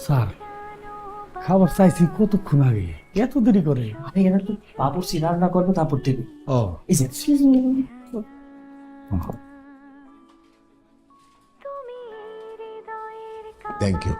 Sir খাবার চাইছি কতক্ষণ আগে, এত দেরি করে? আরে এরা তো বাবুর্চি রান্না করবে তারপর দেবে। ও এই যে থ্যাংক ইউ।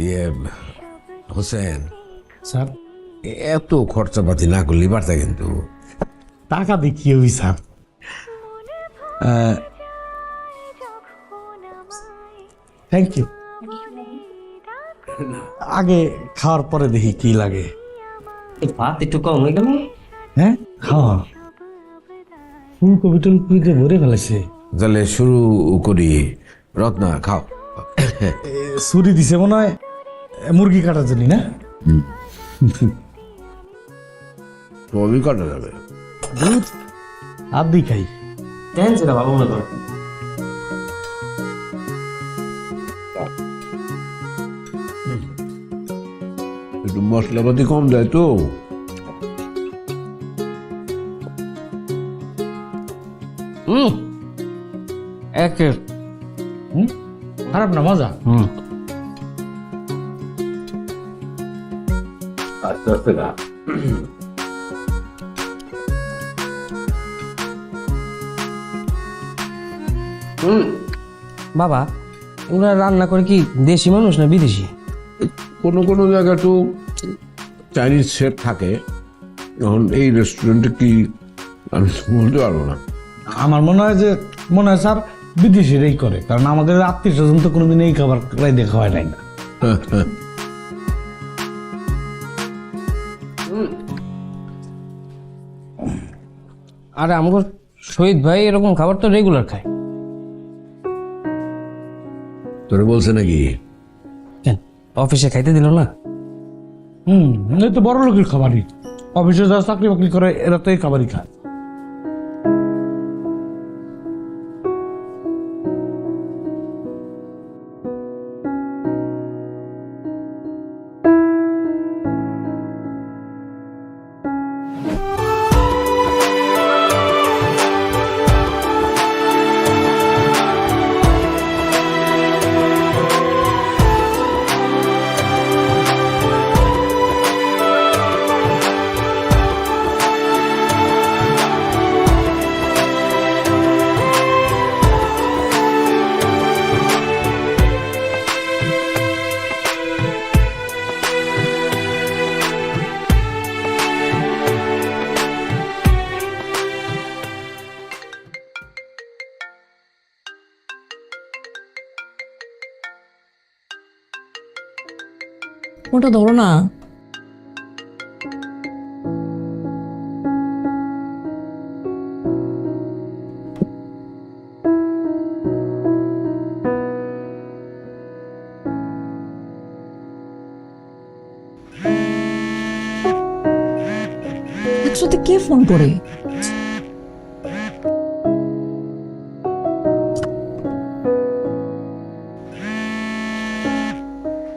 ইয়ে হোসেন, স্যার এত খরচাপাতি না করলে পারতা কিন্তু। টাকা দিয়ে কি হবি স্যার? Thank you. আগে খাওয়ার পরে দেখি কি লাগে। এই ভাত একটু কম হয়ে গেল। হ্যাঁ খাওয়া ফুলকপি টুলকপিতে ভরে ফেলেছে। তাহলে শুরু করি। রত্না খাও। ছুরি দিছে মনে হয় মুরগি কাটার জন্য, না? সবই কাটা যাবে। দুধ আর দিই খাই। দেন যেটা ভালো মনে করে। একটু মশলাপাতি কম যায় তো। একের খারাপ না, মজা। আস্তে আস্তে না। বাবা ওরা রান্না করে কি দেশি মানুষ না বিদেশি? কোনো কোনো জায়গায় তো চাইনিজ শেফ থাকে, এখন এই রেস্টুরেন্টে কি আমি বলতে পারবো না। আমার মনে হয় স্যার বিদেশিরাই করে, কারণ আমাদের আত্মীয় স্বজন তো কোনোদিন এই খাবার দেখা হয় নাই না। আরে আমার শহীদ ভাই এরকম খাবার তো রেগুলার খায়। তোরে বলছে নাকি? কেন অফিসে খাইতে দিল না? এই তো বড় লোকের খাবারই, অফিসে যারা চাকরি বাকরি করে এরা তো এই খাবারই খায়। ওটা ধরো না। একসাথে কে ফোন করে?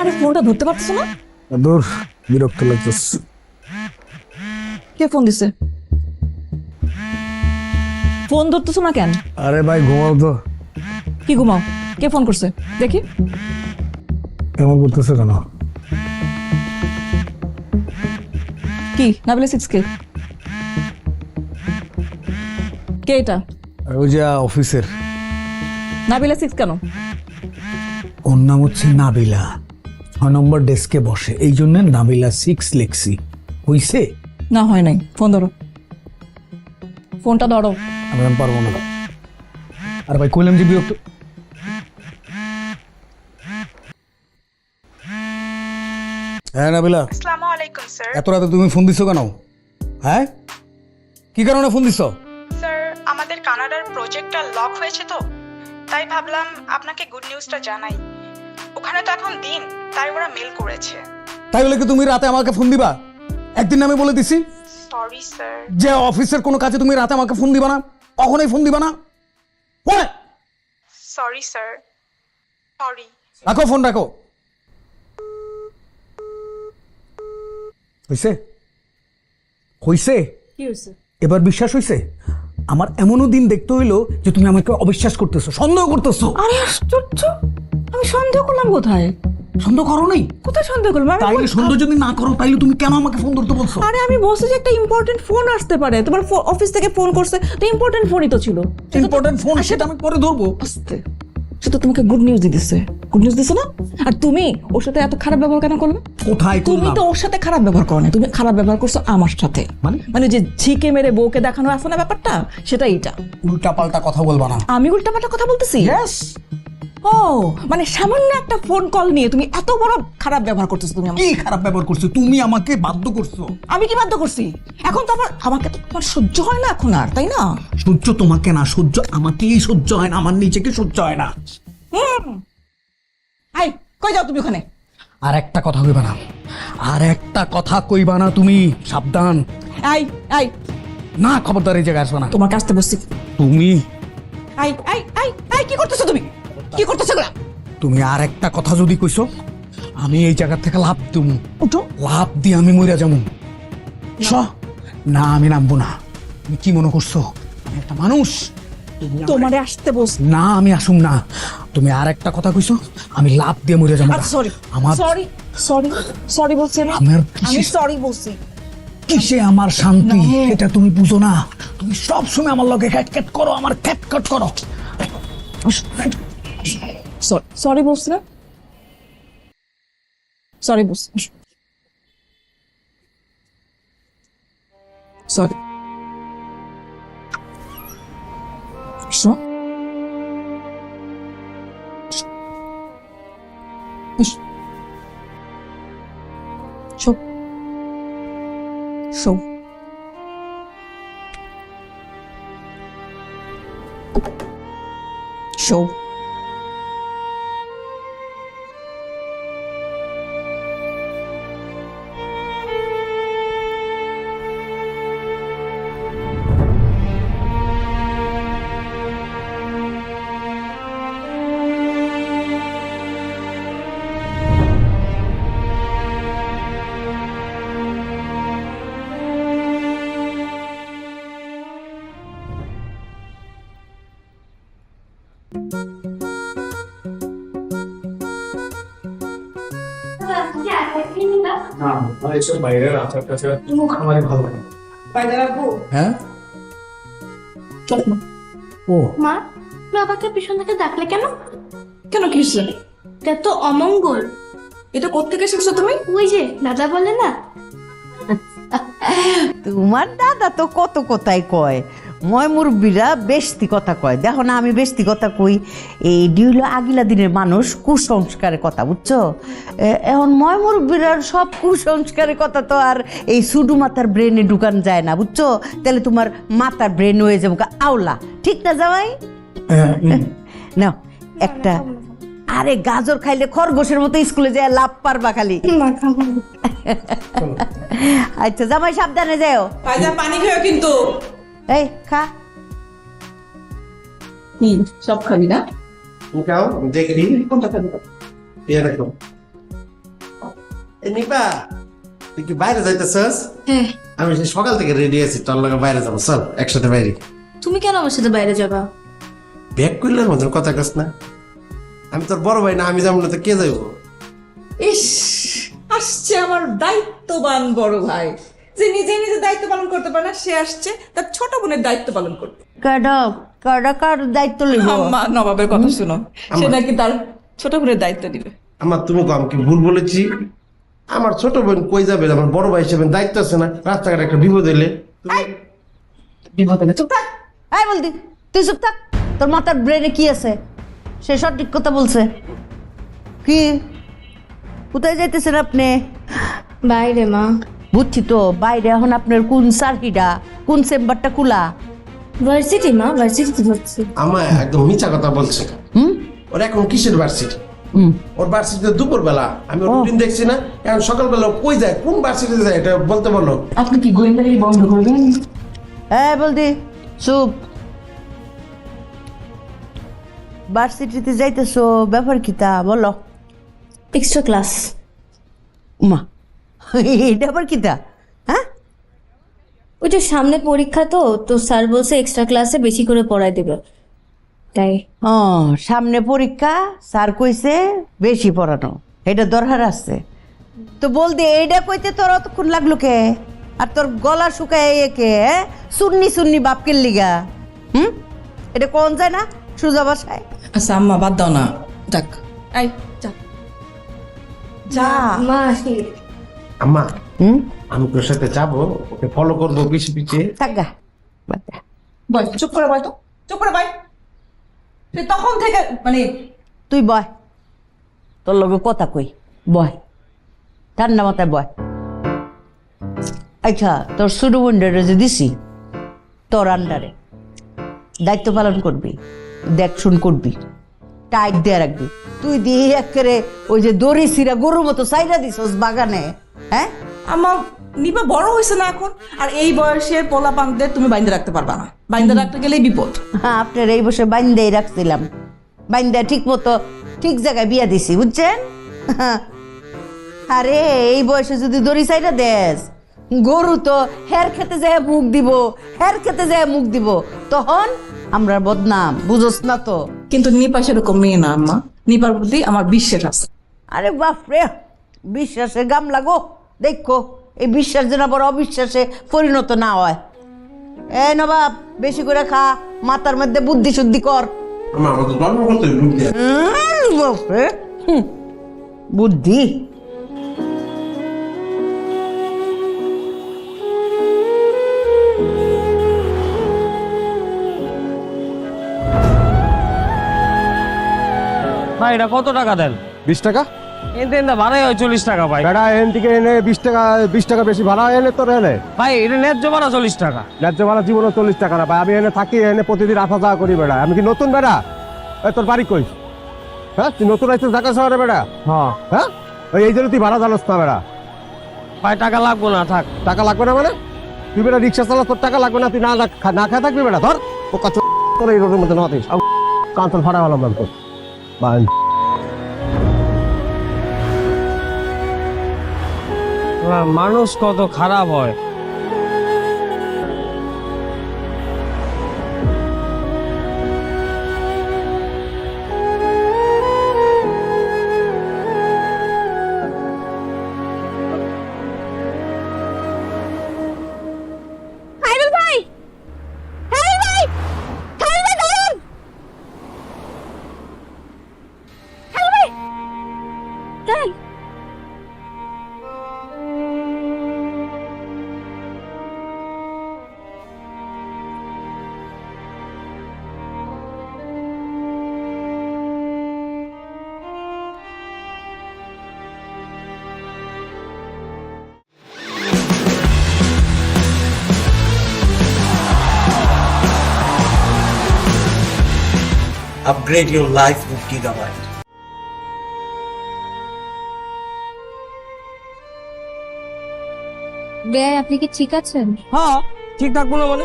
আরে ফোনটা ধরতে পারতেছো না? দূর, বিরক্ত লাগতেছে। কে ফোন দিছে? ফোন ধরতেছো না কেন? আরে ভাই ঘুমাও তো। কি ঘুমাও? কে ফোন করছে দেখি। এমন করতেছে কেন? কি নাবিলা 6 কে? কে এটা? ওই যে অফিসের। নাবিলা 6 কেন? ওর নাম হচ্ছে নাবিলা, 6 নম্বর ডেস্কে বসে, এই জন্য নাবিলা 6 লিখছি। হইছে? না হয় নাই। ফোন ধরো, ফোনটা ধরো। আমি পারবো না। আর ভাই কইলাম যে বিরক্ত। হ্যাঁ নাবিলা, আসসালামু আলাইকুম স্যার। এত রাতে তুমি ফোন দিছো কেন? হ্যাঁ কি কারণে ফোন দিছো? স্যার আমাদের কানাডার প্রজেক্টটা লক হয়েছে তো, তাই ভাবলাম আপনাকে গুড নিউজটা জানাই। ওখানে তো এখন দিন, তাই ওরা মেল করেছে। তাই বলে কি তুমি রাতে আমাকে ফোন দিবা? একদিন আমি বলে দিছি সরি স্যার। যে অফিসের কোনো কাজে তুমি রাতে আমাকে ফোন দিবা না, কখনোই ফোন দিবা না। Sorry sir, sorry. রাখো ফোন, রাখো। হইছে? হইছে? কি হইছে? এবার বিশ্বাস হইছে? আমার এমনও দিন দেখতে হইলো যে তুমি আমাকে অবিশ্বাস করতেছো, সন্দেহ করতেছো। আরে আশ্চর্য, আমি সন্দেহ করলাম কোথায়? সন্দেহ করো নাই? কোথায় সন্দেহ করলাম আমি? তাইলে সন্দেহ যদি না করো তাইলে তুমি কেন আমাকে ফোন ধরতে বলছো? আরে আমি বলছি যে একটা ইম্পর্টেন্ট ফোন আসতে পারে, তোমার অফিস থেকে ফোন করছে, তো ইম্পর্টেন্ট ফোনই তো ছিল। ইম্পর্টেন্ট ফোন, সেটা আমি পরে ধরবো। আস্তে, সে তো তোমাকে গুড নিউজ দিতেছে, গুড নিউজ দিছে না? আর তুমি ওর সাথে এত খারাপ ব্যবহার কেন করলে? কোথায় তুমি করলাম? তো ওর সাথে খারাপ ব্যবহার করো না, তুমি খারাপ ব্যবহার করছো আমার সাথে। মানে যে ঝিকে মেরে বউকে দেখানো আছে না ব্যাপারটা, সেটা এইটা। উল্টা পাল্টা কথা বলবা না। আমি উল্টাপাল্টা কথা বলতেছি? ইয়েস। ও মানে সামান্য একটা ফোন কল নিয়ে তুমি এত বড় খারাপ ব্যবহার করতেছো তুমি আমাকে? কি খারাপ ব্যবহার করছো? তুমি আমাকে বাধ্য করছো। আমি কি বাধ্য করছি? এখন তো আবার আমাকে তো তোমার সহ্য হয় না এখন আর, তাই না? সহ্য তোমাকে না, সহ্য আমাকেই সহ্য হয় না, আমার নিজেকে সহ্য হয় না। আই কই যাও তুমি ওখানে? আর একটা কথা কইবা না, আর একটা কথা কইবা না তুমি, সাবধান। আই আই না, খবরদার এই জায়গায় আসবে না। তোমার কাছতে বসছি। তুমি আই আই আই আই কি করতেছো তুমি? কি করতেছো এগুলা? তুমি আর একটা কথা যদি কইছো, আমি এই জায়গা থেকে লাভ দিমু। উঠো। লাভ দিয়ে আমি মইরা যাবো। না, আমি নামবো না। তুমি কি মনে করছো আমি একটা মানুষ? তোমারে আসতে বস। না, আমি আসুম না। তুমি আর একটা কথা কইছো, আমি লাভ দিয়ে মরে যাবো। সরি আমার সরি সরি সরি বলছি আমি। আমার আমি সরি বলছি। কিসে আমার শান্তি এটা তুমি বুঝো না। তুমি সব সময় আমার লগে ক্যাট করো, আমার ক্যাট করো। সরি বলছি না? সরি বলছি। Sorry. Show show show show না এসব বাইরের আচার টাচার আমারই ভালো লাগে। হ্যাঁ, ও মা বাবাকে পিছন থেকে ডাকলে কেন? কেন কি হয়েছে? এটা তো অমঙ্গল। এটা কোত্থেকে শিখছো তুমি? ওই যে দাদা বলে না, তোমার দাদা তো কত কথাই কয়, ময় মুরব্বীরা বেশতি কথা কয়। দেখো না আমি বেশতি কথা কই, এই ডিউলো আগিলা দিনের মানুষ কুসংস্কারের কথা, বুঝছো? এখন ময় মুরব্বীরা সব কুসংস্কারের কথা তো আর এই সুডু মাথার ব্রেনে ঢুকান যায় না, বুঝছো? তাহলে তোমার মাথার ব্রেন হয়ে যাবো আওলা, ঠিক না জামাই? না একটা, আরে গাজর খাইলে খরগোশের মতো স্কুলে যায় লাভ পারবা খালি। আচ্ছা জামাই সাবধানে যাও। পানি খেও কিন্তু। এই খা। সব খাবি না? খাও দেখি কোনটা খাবি। এরকম নিপা, তুই কি বাইরে যাইতেছস? হ্যাঁ। আমি সেই সকাল থেকে রেডি আছি, তোর লগে বাইরে যাবো, চল একসাথে বাইরে। তুমি কেন আমার সাথে বাইরে যাবা? ব্যাগ করলে মতন কথা কস না। আমি তোর বড় ভাই না, আমি যাবো না তো কে যাইব? ইস, আসছে আমার দায়িত্ববান বড় ভাই, যে নিজে নিজে দায়িত্ব পালন করতে পারে না, সে আসছে তার ছোট বোনের দায়িত্ব পালন করতে। কার দায়িত্ব লইব? আম্মা নবাবের কথা শুনো, সে নাকি তার ছোট বোনের দায়িত্ব দিবে। আমার তুমি কম কি ভুল বলেছি? আমার ছোট বোন কই যাবে? আমার বড় ভাই হিসেবে দায়িত্ব আছে না? রাস্তাঘাটে একটা বিপদ হইলে বিপদ হলে চুপ থাক। এই বলদি তুই চুপ থাক, তোর মাথার ব্রেনে কি আছে? সে সঠিক কথা বলছে। কি কোথায় যাইতেছেন আপনি? বাইরে মা। বুঝছি তো, বাইরে। এখন আপনার কোন সার্কিটা, কোন চেম্বারটা খোলা? ভার্সিটি মা, ভার্সিটিতে ভর্তি। আমার একদম মিছা কথা বলছে। ওর এখন কিসের ভার্সিটি? ওর ভার্সিটিতে দুপুর বেলা, আমি ওর রুটিন দেখছি না। এখন সকালবেলা কই যায়, কোন ভার্সিটিতে যায় এটা বলতে বলো। আপনি কি গোয়েন্দাগিরি বন্ধ করবেন? হ্যাঁ বলদি চুপ। ভার্সিটিতে যাইতেছো, ব্যাপার কি তা বলো? Extra class. মা এটা আবার কি তা? হ্যাঁ, ওই ওই যে সামনে পরীক্ষা তো স্যার বলছে এক্সট্রা ক্লাসে বেশি করে পড়ায় দেবে তাই। ও সামনে পরীক্ষা, স্যার কইছে বেশি পড়ানো, এটা দরকার আছে। তো বল দে এইটা কইতে তোর অতক্ষণ লাগলো কে? আর তোর গলা শুকায় কে? সুন্নি সুন্নি বাপকে লিগা এটা কোন যায় না সুজা বাসায়? আচ্ছা আম্মা বাদ দাও না, যাক এই যা যা। মা আম্মা আমি তোর সাথে যাবো, ওকে ফলো করবো পিছিয়ে পিছিয়ে। থাকা বয়, চুপ করে বয় তো, চুপ করে বয়। তুই তখন থেকে মানে তুই বয়, তোর লগে কথা কই, বয় ঠান্ডা মাথায় বয়। আচ্ছা তোর ছোট বোনটারে যে দিছি তোর আন্ডারে দায়িত্ব পালন করবি, দেখ শুন করবি, টাইট দিয়ে রাখবি। তুই দিয়ে একেবারে ওই যে দড়ি সিরা গরুর মতো সাইরা দিছস বাগানে। হ্যাঁ আমার নিপা বড় হয়েছে না এখন, আর এই বয়সের পোলা পানদের তুমি বাইন্দে রাখতে পারবা না, বাইন্দে রাখতে গেলেই বিপদ। হ্যাঁ আপনার এই বসে বাইন্দাই রাখছিলাম, বাইন্দা ঠিক মতো ঠিক জায়গায় বিয়া দিছি বুঝছেন। আরে এই বয়সে যদি দড়ি সাইডা দেস, গরু তো হের খেতে যায় মুখ দিব, হের খেতে যায় মুখ দিব, তখন আমরা বদনাম, বুঝোস না তো। কিন্তু নিপা সেরকম মেয়ে না আম্মা, নিপার প্রতি আমার বিশ্বাস আছে। আরে বাপরে, বিশ্বাসে গাম লাগো, দেখো এই বিশ্বাস যেন আবার অবিশ্বাসে পরিণত না হয়। এ নবাব বেশি করে খা, মাথার মধ্যে বুদ্ধি শুদ্ধি কর। আম্মা আমাকে গল্প করতে হবে, বুঝলি? বাপরে, বুদ্ধি। ভাই এটা কত টাকা দেন? 20 টাকা এতে ভাড়াই হয় 40 টাকা ভাই। বেড়া এখান থেকে এনে 20 টাকা বেশি ভাড়া এনে তোর এনে ভাই এটা ন্যায্য ভাড়া 40 টাকা। ন্যায্য ভাড়া জীবনে 40 টাকা না ভাই। আমি এনে থাকি, এনে প্রতিদিন আসা যাওয়া করি বেড়া। আমি কি নতুন বেড়া? তোর বাড়ি কই? হ্যাঁ তুই নতুন আসছিস ঢাকা শহরে বেড়া? হ্যাঁ হ্যাঁ এই জন্য তুই ভাড়া জানোস না বেড়া? ভাই টাকা লাগবো না, থাক। টাকা লাগবে না মানে? তুই বেড়া রিক্সা চালা, তোর টাকা লাগবে না? তুই না না খায় থাকবি বেড়া? ধর পোকা তোর এই রোডের মধ্যে না দিস কান্তর ভাড়া হলাম না তোর। মানুষ কত খারাপ হয়। Upgrade your life with Gigabyte. বেয়াই আপনি কি ঠিক আছেন? হ্যাঁ ঠিক থাকবো না মানে?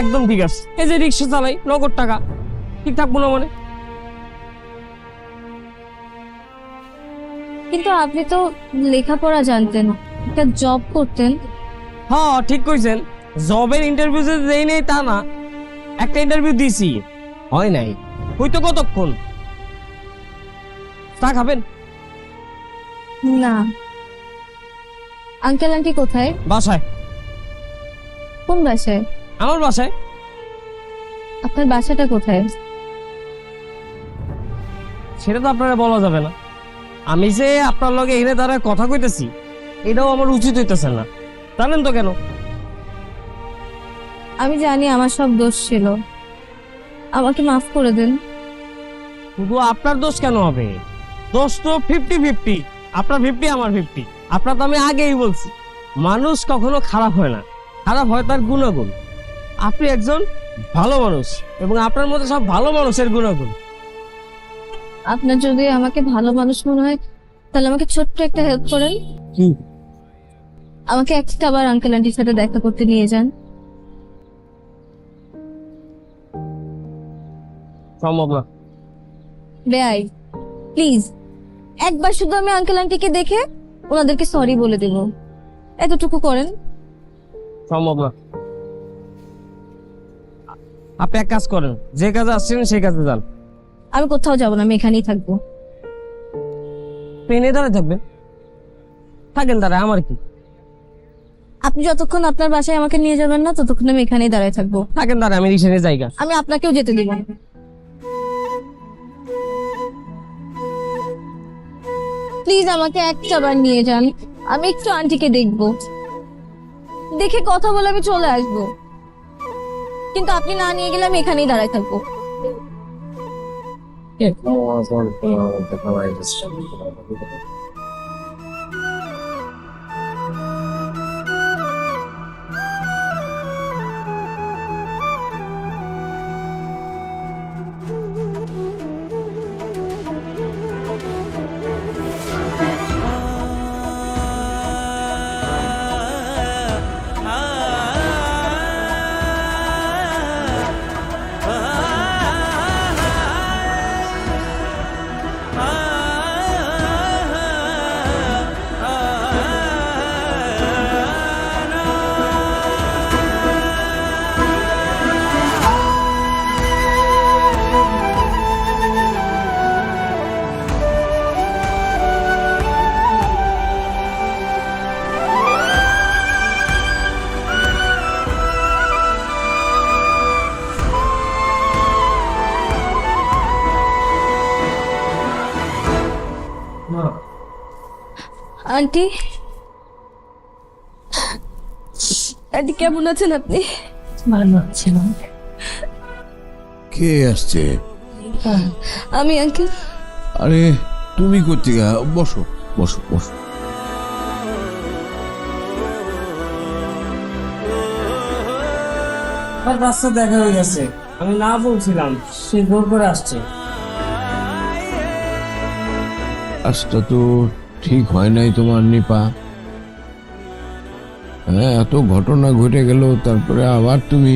একদম ঠিক আছে। এই যে রিক্সা চালাই, নগদ টাকা, ঠিক থাকবো না মানে? কিন্তু আপনি তো লেখাপড়া জানতেন, একটা জব করতেন। হ্যাঁ ঠিক কইছেন। জবের ইন্টারভিউ যে দেই নাই তা না, একটা ইন্টারভিউ দিছি, হয় নাই। হইতো কতক্ষণ? চা খাবেন? না। আঙ্কেল আন্টি কোথায়? বাসায়। কোন বাসায়? আমার বাসায়। আপনার বাসাটা কোথায়? সেটা তো আপনারা বলা যাবে না। আমি যে আপনার লগে এনে দাঁড়ায় কথা কইতেছি, এটাও আমার উচিত হইতেছে না, জানেন তো কেন? আমি জানি আমার সব দোষ ছিল, আমাকে মাফ করে দেন। শুধু আপনার দোষ কেন হবে? দোষ তো 50-50, আপনার 50 আমার 50। আপনার তো আমি আগেই বলছি, মানুষ কখনো খারাপ হয় না, খারাপ হয় তার গুণাগুণ। আপনি একজন ভালো মানুষ এবং আপনার মধ্যে সব ভালো মানুষের গুণাগুণ। আপনার যদি আমাকে ভালো মানুষ মনে হয় তাহলে আমাকে ছোট্ট একটা হেল্প করেন। কি? আমাকে একটা বার আঙ্কেল আন্টির সাথে দেখা করতে নিয়ে যান। সম্ভব না। বেয়াই প্লিজ, একবার শুধু আমি আঙ্কেল আন্টিকে দেখে ওনাদেরকে সরি বলে দেব, এতটুকু করেন। সম্ভব না। আপনি এক কাজ করেন, যে কাজে আসছেন সেই কাজে যান। আমি কোথাও যাবো না, আমি এখানেই থাকবো। পেনে দাঁড়ায় থাকবেন, থাকেন দাঁড়ায়, আমার কি। আপনি যতক্ষণ আপনার বাসায় আমাকে নিয়ে যাবেন না ততক্ষণ আমি এখানেই দাঁড়ায় থাকবো। থাকেন দাঁড়ায়, আমি রিক্সা নিয়ে জায়গা। আমি আপনাকেও যেতে দিব না। প্লিজ আমাকে একটা বার নিয়ে যান, আমি একটু আন্টিকে দেখবো, দেখে কথা বলে আমি চলে আসবো। কিন্তু আপনি না নিয়ে গেলে আমি এখানেই দাঁড়ায় থাকবো। আন্টি, আন্টি কেমন আছেন আপনি? ভালো আছেন? কে আসছে? আমি আঙ্কেল। আরে তুমি করতে বসো বসো বসো। আমার রাস্তা দেখা হয়ে গেছে, আমি না বলছিলাম, সে জোর করে আসছে। কাজটা তো ঠিক হয় নাই তোমার নিপা। হ্যাঁ, এত ঘটনা ঘটে গেল, তারপরে আবার তুমি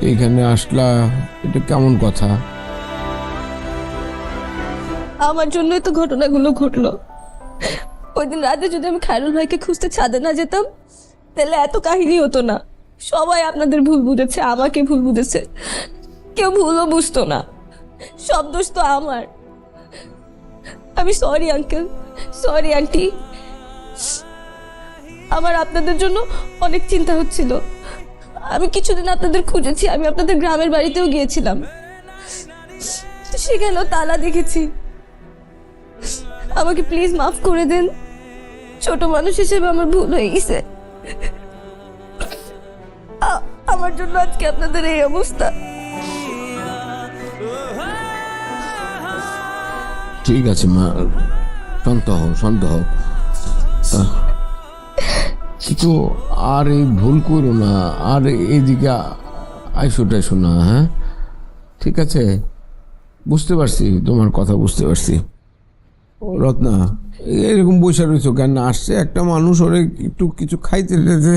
এখানে আসলা, এটা কেমন কথা? আমার জন্যই তো ঘটনাগুলো ঘটলো। ওই দিন রাতে যদি আমি খায়রুল ভাইকে খুঁজতে ছাদে না যেতাম তাহলে এত কাহিনী হতো না। সবাই আপনাদের ভুল বুঝেছে, আমাকে ভুল বুঝেছে, কেউ ভুলও বুঝতো না। সব দোষ তো আমার। আমি সরি আঙ্কেল, সরি আন্টি। আমার আপনাদের জন্য অনেক চিন্তা হচ্ছিল। আমি কিছুদিন আপনাদের খুঁজেছি, আমি আপনাদের গ্রামের বাড়িতেও গিয়েছিলাম, সেখানেও তালা দেখেছি। আমাকে প্লিজ মাফ করে দেন, ছোট মানুষ হিসেবে আমার ভুল হয়ে গেছে। আমার জন্য আজকে আপনাদের এই অবস্থা। ঠিক আছে মা, শান্ত হও শান্ত হও। কিন্তু আর এই ভুল করো না, আর এইদিকে আইসো টাইসো না। হ্যাঁ ঠিক আছে, বুঝতে পারছি তোমার কথা, বুঝতে পারছি। রত্না, এরকম বৈশা রয়েছো কেন? আসছে একটা মানুষ, ওরে একটু কিছু খাইতে দিতে।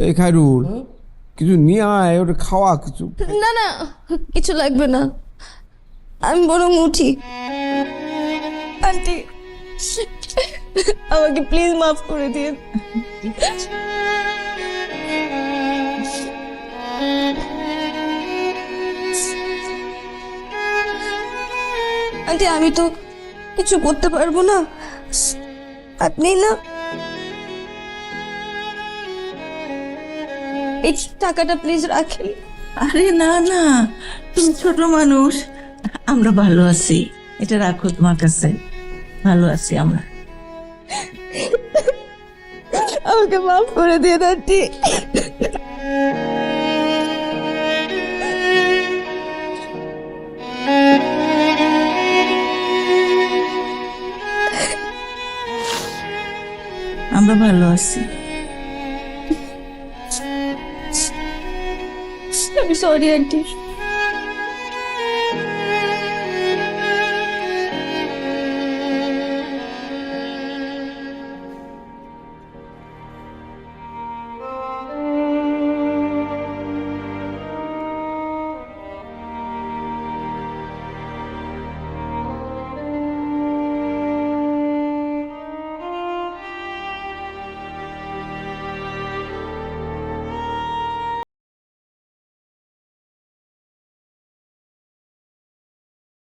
এই খায়রুল, কিছু নিয়ে আয়, ওটা খাওয়া কিছু। না না, কিছু লাগবে না, আমি বরং উঠি। আন্টি আমাকে প্লিজ মাফ করে দিন। আন্টি আমি তো কিছু করতে পারবো না, আপনি না এই টাকাটা প্লিজ রাখেন। আরে না না, তুমি ছোট মানুষ, আমরা ভালো আছি, এটা রাখো তোমার কাছে, ভালো আছি আমরা। আমাকে মাফ করে দিয়ে আন্টি। আমরা ভালো আছি। আমি সরি আন্টি।